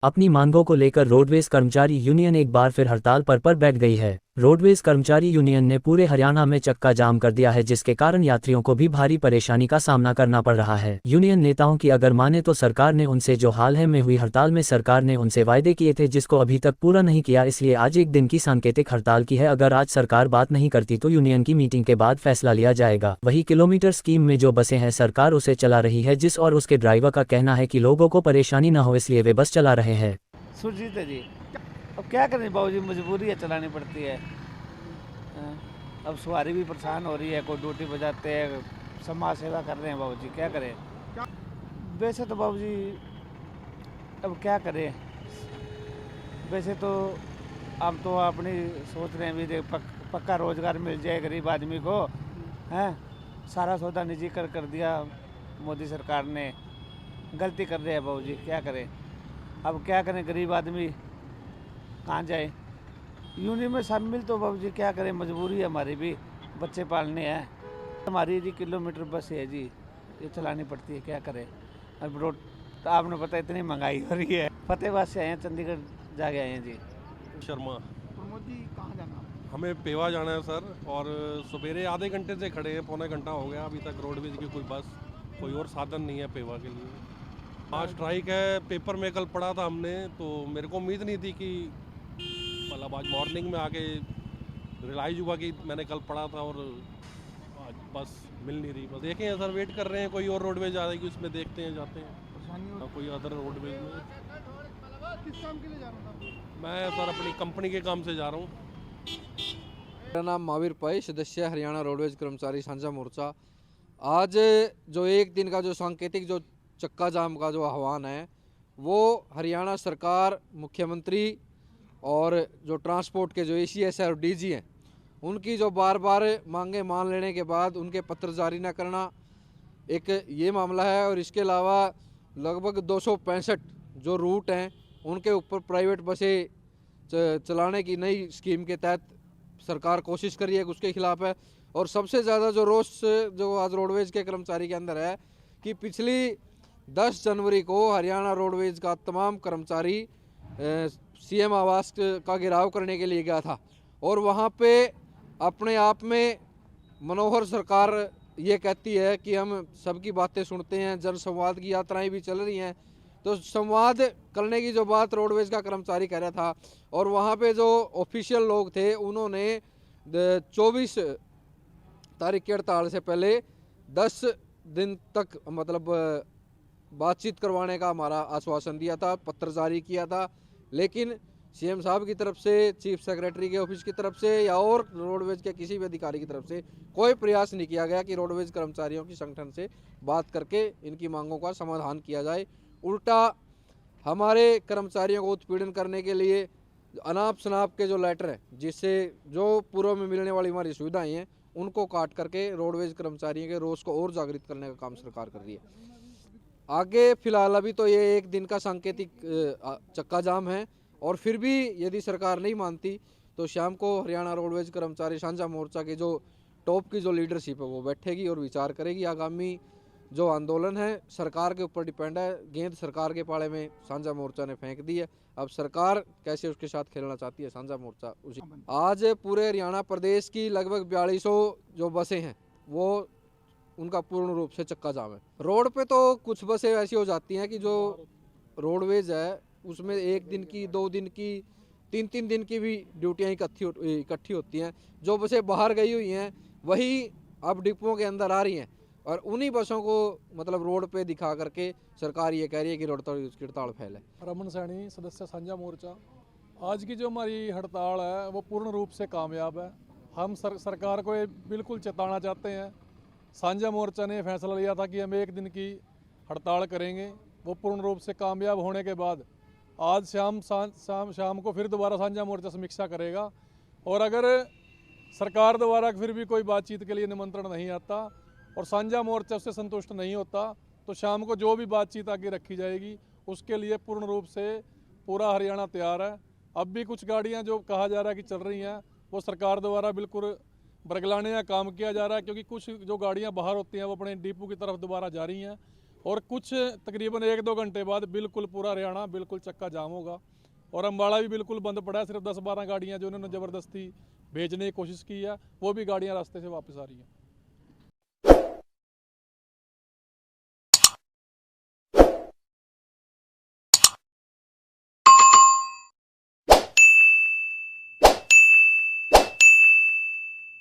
अपनी मांगों को लेकर रोडवेज कर्मचारी यूनियन एक बार फिर हड़ताल पर बैठ गई है। रोडवेज कर्मचारी यूनियन ने पूरे हरियाणा में चक्का जाम कर दिया है, जिसके कारण यात्रियों को भी भारी परेशानी का सामना करना पड़ रहा है। यूनियन नेताओं की अगर माने तो सरकार ने उनसे जो हाल ही में हुई हड़ताल में सरकार ने उनसे वायदे किए थे जिसको अभी तक पूरा नहीं किया, इसलिए आज एक दिन की सांकेतिक हड़ताल की है। अगर आज सरकार बात नहीं करती तो यूनियन की मीटिंग के बाद फैसला लिया जाएगा। वही किलोमीटर स्कीम में जो बसें हैं सरकार उसे चला रही है, जिस और उसके ड्राइवर का कहना है कि लोगों को परेशानी न हो इसलिए वे बस चला रहे हैं। सुरजीत है जी। अब क्या करें बाबूजी, मजबूरी है, चलानी पड़ती है। अब सवारी भी परेशान हो रही है, कोई ड्यूटी बजाते हैं, समाज सेवा कर रहे हैं बाबूजी, क्या करें। वैसे तो बाबूजी अब क्या करें, वैसे तो हम तो अपनी सोच रहे हैं भी पक्का रोजगार मिल जाए गरीब आदमी को, हैं। सारा सौदा निजी कर दिया मोदी सरकार ने, गलती कर रहे हैं बाबूजी, क्या करें। अब क्या करें, गरीब आदमी कहाँ जाए। यूनियन में शामिल तो बाबूजी क्या करें, मजबूरी है हमारी भी, बच्चे पालने हैं। हमारी जी किलोमीटर बस है जी, ये चलानी पड़ती है, क्या करें। अब रोड तो आपने पता इतनी महंगाई हो रही है। फतेहबाद से आए हैं, चंडीगढ़ जाके आए हैं जी। शर्मा। प्रमोद जी कहाँ जाना? हमें पेवा जाना है सर, और सवेरे आधे घंटे से खड़े हैं, पौना घंटा हो गया, अभी तक रोडवेज की कोई बस कोई और साधन नहीं है पेवा के लिए। हाँ स्ट्राइक है, पेपर में कल पढ़ा था हमने, तो मेरे को उम्मीद नहीं थी कि मतलब आज मॉर्निंग में आके रियलाइज़ हुआ कि मैंने कल पढ़ा था और आज बस मिल नहीं रही। बस देखें सर, वेट कर रहे हैं कोई और रोडवेज आ जाएगी, उसमें देखते हैं, जाते हैं कोई अदर रोडवेज में। किस काम के लिए जाना था? मैं सर अपनी कंपनी के काम से जा रहा हूँ। मेरा नाम महावीर पाई, सदस्य हरियाणा रोडवेज कर्मचारी साझा मोर्चा। आज जो एक दिन का जो सांकेतिक जो चक्का जाम का जो आह्वान है, वो हरियाणा सरकार, मुख्यमंत्री और जो ट्रांसपोर्ट के जो ACS और DG हैं, उनकी जो बार बार मांगे मान लेने के बाद उनके पत्र जारी न करना, एक ये मामला है। और इसके अलावा लगभग 265 जो रूट हैं उनके ऊपर प्राइवेट बसें चलाने की नई स्कीम के तहत सरकार कोशिश कर रही है, उसके खिलाफ है। और सबसे ज़्यादा जो रोष जो आज रोडवेज के कर्मचारी के अंदर है कि पिछली 10 जनवरी को हरियाणा रोडवेज का तमाम कर्मचारी CM आवास का घेराव करने के लिए गया था, और वहाँ पे अपने आप में मनोहर सरकार ये कहती है कि हम सबकी बातें सुनते हैं, जन संवाद की यात्राएं भी चल रही हैं। तो संवाद करने की जो बात रोडवेज का कर्मचारी कह रहा था, और वहाँ पे जो ऑफिशियल लोग थे उन्होंने 24 तारीख की हड़ताल से पहले 10 दिन तक मतलब बातचीत करवाने का हमारा आश्वासन दिया था, पत्र जारी किया था। लेकिन CM साहब की तरफ से, चीफ सेक्रेटरी के ऑफिस की तरफ से या और रोडवेज के किसी भी अधिकारी की तरफ से कोई प्रयास नहीं किया गया कि रोडवेज कर्मचारियों की संगठन से बात करके इनकी मांगों का समाधान किया जाए। उल्टा हमारे कर्मचारियों को उत्पीड़न करने के लिए अनाप शनाप के जो लेटर हैं, जिससे जो पूर्व में मिलने वाली हमारी सुविधाएं हैं उनको काट करके रोडवेज कर्मचारियों के रोष को और जागृत करने का काम सरकार कर रही है। आगे फिलहाल अभी तो ये एक दिन का सांकेतिक चक्का जाम है, और फिर भी यदि सरकार नहीं मानती तो शाम को हरियाणा रोडवेज कर्मचारी साझा मोर्चा के जो टॉप की जो लीडरशिप है वो बैठेगी और विचार करेगी। आगामी जो आंदोलन है सरकार के ऊपर डिपेंड है, गेंद सरकार के पाले में साझा मोर्चा ने फेंक दी है। अब सरकार कैसे उसके साथ खेलना चाहती है, साझा मोर्चा उसी। आज पूरे हरियाणा प्रदेश की लगभग 4200 जो बसें हैं वो उनका पूर्ण रूप से चक्का जाम है। रोड पे तो कुछ बसें ऐसी हो जाती हैं कि जो रोडवेज है उसमें 1 दिन की, 2 दिन की, 3-3 दिन की भी ड्यूटियाँ इकट्ठी होती हैं। जो बसें बाहर गई हुई हैं वही अब डिपुओं के अंदर आ रही हैं, और उन्हीं बसों को मतलब रोड पे दिखा करके सरकार ये कह रही है कि हड़ताल फैले। रमन सैनी, सदस्य साझा मोर्चा। आज की जो हमारी हड़ताल है वो पूर्ण रूप से कामयाब है। हम सरकार को ये बिल्कुल चेताना चाहते हैं। साझा मोर्चा ने फैसला लिया था कि हम 1 दिन की हड़ताल करेंगे, वो पूर्ण रूप से कामयाब होने के बाद आज शाम को फिर दोबारा साझा मोर्चा समीक्षा करेगा। और अगर सरकार द्वारा फिर भी कोई बातचीत के लिए निमंत्रण नहीं आता और साझा मोर्चा उससे संतुष्ट नहीं होता तो शाम को जो भी बातचीत आगे रखी जाएगी उसके लिए पूर्ण रूप से पूरा हरियाणा तैयार है। अब भी कुछ गाड़ियां जो कहा जा रहा है कि चल रही हैं वो सरकार द्वारा बिल्कुल बरगलाने का काम किया जा रहा है, क्योंकि कुछ जो गाड़ियां बाहर होती हैं वो अपने डिपो की तरफ दोबारा जा रही हैं और कुछ तकरीबन 1-2 घंटे बाद बिल्कुल पूरा हरियाणा बिल्कुल चक्का जाम होगा। और अम्बाड़ा भी बिल्कुल बंद पड़ा है, सिर्फ 10-12 गाड़ियाँ जो उन्होंने ज़बरदस्ती भेजने की कोशिश की है, वो भी गाड़ियाँ रास्ते से वापस आ रही हैं।